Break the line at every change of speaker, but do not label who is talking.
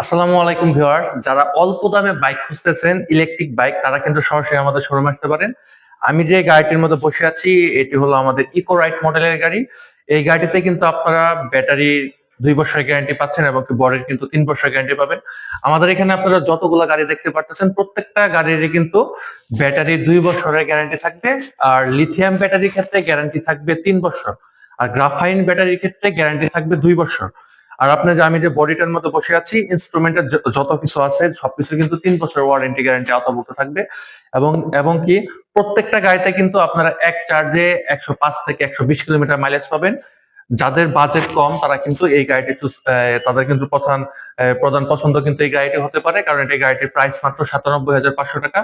আসসালামু আলাইকুম ভিউয়ার্স, যারা অল্প দামে বাইক খুঁজতেছেন ইলেকট্রিক বাইক, তারা কিন্তু সরাসরি আমাদের শোরুমে আসতে পারেন। আমি যে গাড়িটির মধ্যে বসে আছি এটি হলো আমাদের ইকো রাইড মডেলের গাড়ি। এই গাড়িতে কিন্তু আপনারা ব্যাটারি 2 বছরের গ্যারান্টি পাচ্ছেন এবং বডির কিন্তু 3 বছরের গ্যারান্টি পাবেন। আমাদের এখানে আপনারা যতগুলো গাড়ি দেখতে পাচ্ছেন প্রত্যেকটা গাড়িরই কিন্তু ব্যাটারি 2 বছরের গ্যারান্টি থাকবে। আর লিথিয়াম ব্যাটারির ক্ষেত্রে গ্যারান্টি থাকবে 3 বছর, আর গ্রাফাইন ব্যাটারির ক্ষেত্রে গ্যারান্টি থাকবে 2 বছর। আর আপনি যে আমি যে বডিটার মধ্যে বসে আছি, ইনস্ট্রুমেন্টের যত কিছু আছে সবকিছু কিন্তু 3 বছর ওয়ারেন্টি গ্যারান্টি আওতাভুক্ত থাকবে। এবং এবং কি প্রত্যেকটা গাড়িতে কিন্তু আপনারা এক চার্জে 105 থেকে 120 কিলোমিটার মাইলেজ পাবেন। যাদের বাজেট কম তারা কিন্তু এই গাড়িটি তাদের কিন্তু প্রধান পছন্দ কিন্তু এই গাড়িটি হতে পারে, কারণ এই গাড়িটির প্রাইস মাত্র 97,500 টাকা।